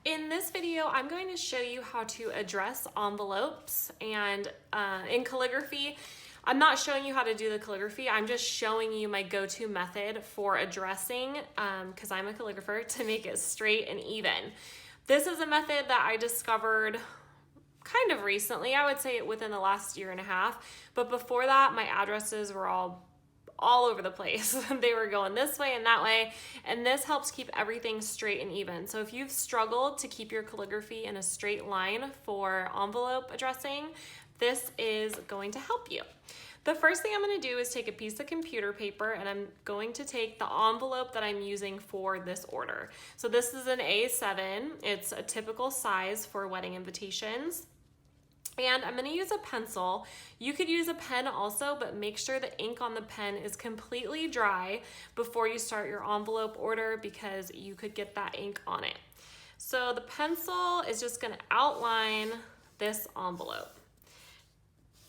In this video, I'm going to show you how to address envelopes, and in calligraphy, I'm not showing you how to do the calligraphy, I'm just showing you my go-to method for addressing, because I'm a calligrapher, to make it straight and even. This is a method that I discovered kind of recently, I would say within the last year and a half, but before that, my addresses were all over the place. They were going this way and that way, and this helps keep everything straight and even. So if you've struggled to keep your calligraphy in a straight line for envelope addressing, this is going to help you. The first thing I'm going to do is take a piece of computer paper, and I'm going to take the envelope that I'm using for this order. So this is an A7. It's a typical size for wedding invitations. And I'm going to use a pencil. You could use a pen also, but make sure the ink on the pen is completely dry before you start your envelope order, because you could get that ink on it. So the pencil is just going to outline this envelope.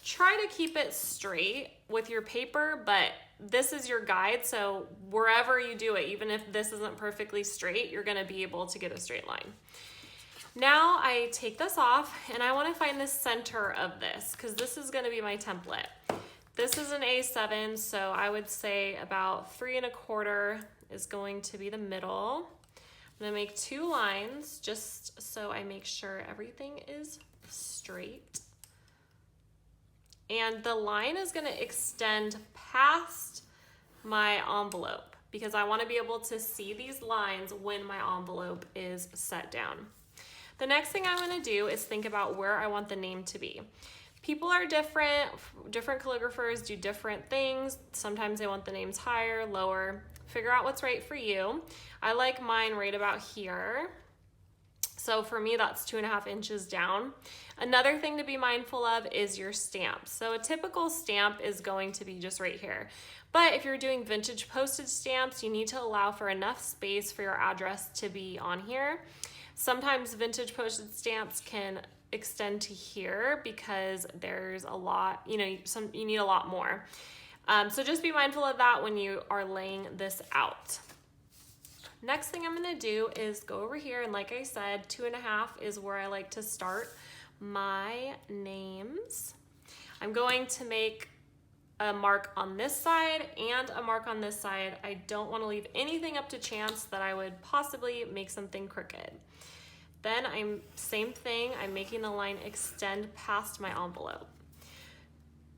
Try to keep it straight with your paper, but this is your guide, so wherever you do it, even if this isn't perfectly straight, you're going to be able to get a straight line. Now I take this off, and I want to find the center of this, because this is going to be my template. This is an A7, so I would say about 3 1/4 is going to be the middle. I'm going to make 2 lines just so I make sure everything is straight. And the line is going to extend past my envelope, because I want to be able to see these lines when my envelope is set down. The next thing I'm going to do is think about where I want the name to be. People are different calligraphers do different things. Sometimes they want the names higher, lower. Figure out what's right for you. I like mine right about here. So for me, that's 2.5 inches down. Another thing to be mindful of is your stamps. So a typical stamp is going to be just right here. But if you're doing vintage postage stamps, you need to allow for enough space for your address to be on here. Sometimes vintage postage stamps can extend to here because there's a lot, you need a lot more. So just be mindful of that when you are laying this out. Next thing I'm going to do is go over here, and like I said, 2.5 is where I like to start my names. I'm going to make a mark on this side and a mark on this side. I don't want to leave anything up to chance that I would possibly make something crooked. Then same thing, I'm making the line extend past my envelope.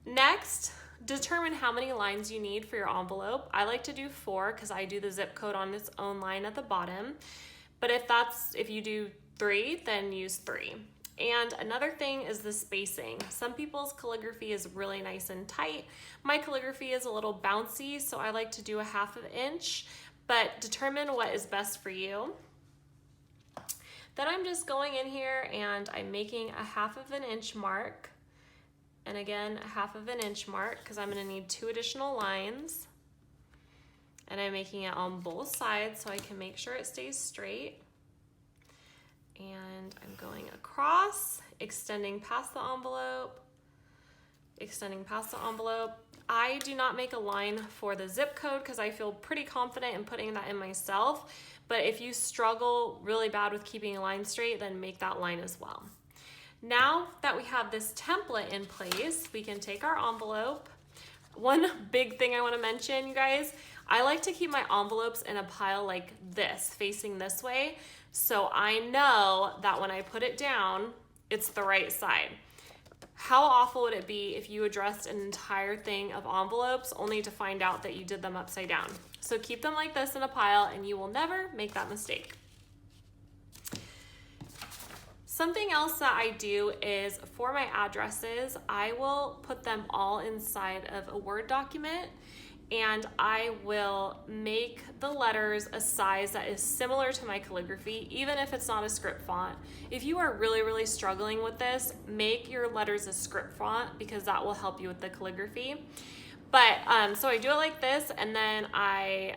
Next, determine how many lines you need for your envelope. I like to do 4 because I do the zip code on its own line at the bottom. But if you do 3, then use 3. And another thing is the spacing. Some people's calligraphy is really nice and tight. My calligraphy is a little bouncy, so I like to do a 1/2 inch, but determine what is best for you. Then I'm just going in here and I'm making a 1/2 inch mark. And again, a 1/2 inch mark, because I'm going to need 2 additional lines. And I'm making it on both sides so I can make sure it stays straight. And I'm going across, extending past the envelope, extending past the envelope. I do not make a line for the zip code because I feel pretty confident in putting that in myself. But if you struggle really bad with keeping a line straight, then make that line as well. Now that we have this template in place, we can take our envelope. One big thing I want to mention, you guys, I like to keep my envelopes in a pile like this, facing this way, so I know that when I put it down, it's the right side. How awful would it be if you addressed an entire thing of envelopes only to find out that you did them upside down? So keep them like this in a pile, and you will never make that mistake. Something else that I do is for my addresses, I will put them all inside of a Word document, and I will make the letters a size that is similar to my calligraphy, even if it's not a script font. If you are really struggling with this, make your letters a script font, because that will help you with the calligraphy. But so I do it like this, and then I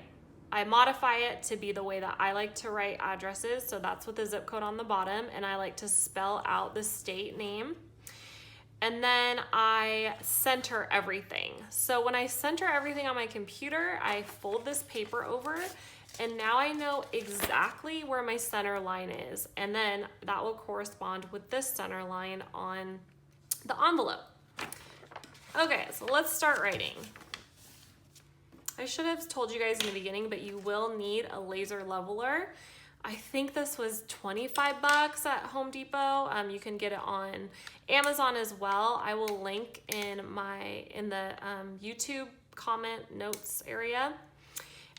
modify it to be the way that I like to write addresses. So that's with the zip code on the bottom, and I like to spell out the state name. And then I center everything. So when I center everything on my computer, I fold this paper over And now I know exactly where my center line is. And then that will correspond with this center line on the envelope. Okay, so let's start writing. I should have told you guys in the beginning, but you will need a laser leveler. I think this was 25 bucks at Home Depot. You can get it on Amazon as well. I will link in the YouTube comment notes area.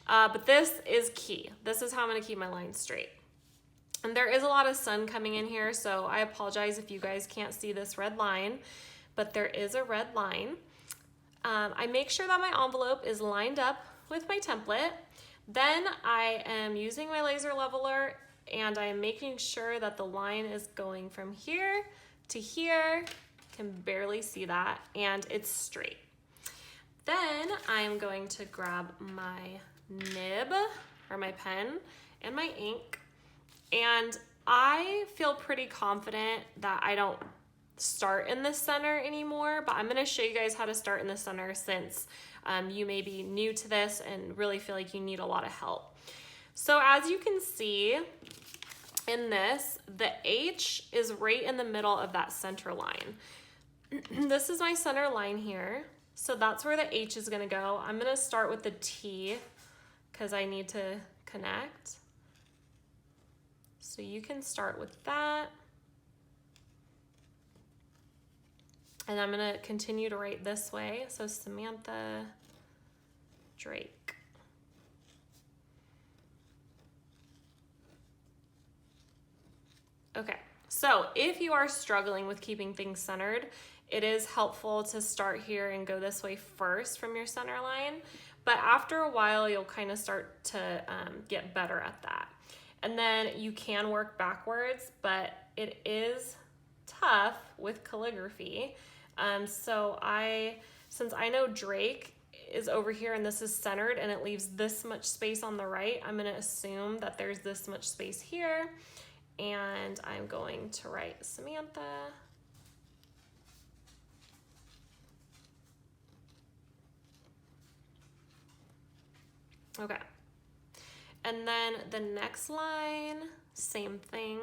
But this is key. This is how I'm gonna keep my line straight. And there is a lot of sun coming in here, so I apologize if you guys can't see this red line, but there is a red line. I make sure that my envelope is lined up with my template. Then I am using my laser leveler and I am making sure that the line is going from here to here. Can barely see that, and it's straight. Then I'm going to grab my nib or my pen and my ink, and I feel pretty confident that I don't start in the center anymore, but I'm going to show you guys how to start in the center since you may be new to this and really feel like you need a lot of help. So as you can see in this, the H is right in the middle of that center line. This is my center line here. So that's where the H is going to go. I'm going to start with the T because I need to connect. So you can start with that. And I'm gonna continue to write this way. So Samantha Drake. Okay, so if you are struggling with keeping things centered, it is helpful to start here and go this way first from your center line. But after a while, you'll kind of start to get better at that. And then you can work backwards, but it is tough with calligraphy. Since I know Drake is over here and this is centered and it leaves this much space on the right, I'm gonna assume that there's this much space here, and I'm going to write Samantha. Okay, and then the next line, same thing.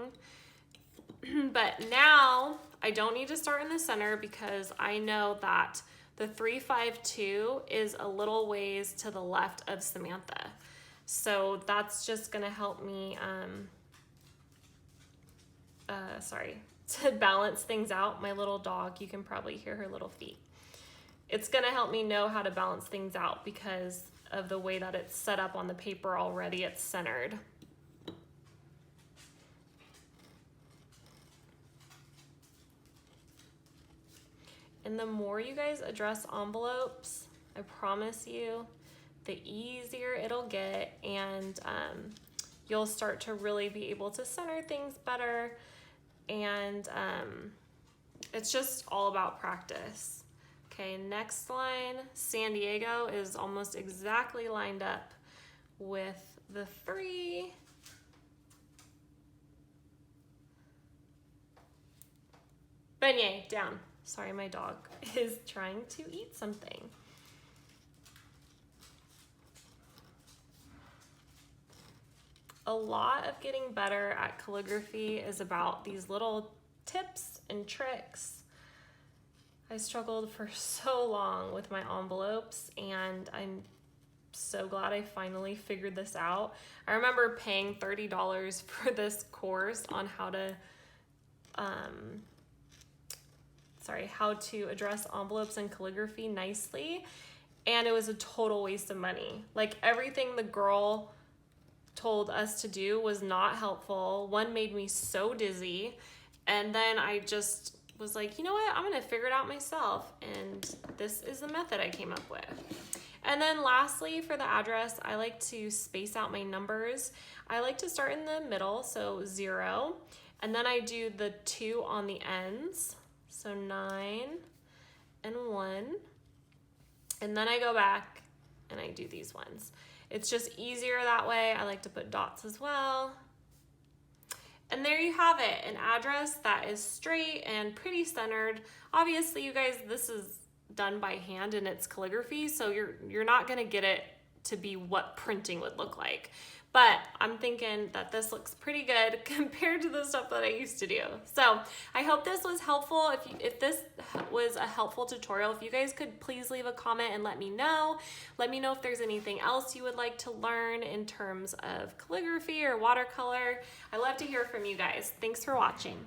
But now I don't need to start in the center because I know that the 352 is a little ways to the left of Samantha. So that's just gonna help me, to balance things out. My little dog, you can probably hear her little feet. It's gonna help me know how to balance things out because of the way that it's set up on the paper already, it's centered. And the more you guys address envelopes, I promise you, the easier it'll get, and you'll start to really be able to center things better. And it's just all about practice. Okay, next line, San Diego is almost exactly lined up with the 3. Beignet, down. Sorry, my dog is trying to eat something. A lot of getting better at calligraphy is about these little tips and tricks. I struggled for so long with my envelopes, and I'm so glad I finally figured this out. I remember paying $30 for this course on how to address envelopes and calligraphy nicely, and it was a total waste of money. Like, everything the girl told us to do was not helpful. One made me so dizzy, and then I just was like, you know what, I'm gonna figure it out myself, and this is the method I came up with. And then lastly, for the address, I like to space out my numbers. I like to start in the middle, so 0, and then I do the 2 on the ends, so 9 and 1, and then I go back and I do these ones. It's just easier that way. I like to put dots as well. And there you have it, an address that is straight and pretty centered. Obviously, you guys, this is done by hand and it's calligraphy, so you're not gonna get it to be what printing would look like. but I'm thinking that this looks pretty good compared to the stuff that I used to do. So I hope this was helpful. If this was a helpful tutorial, if you guys could please leave a comment and let me know. Let me know if there's anything else you would like to learn in terms of calligraphy or watercolor. I love to hear from you guys. Thanks for watching.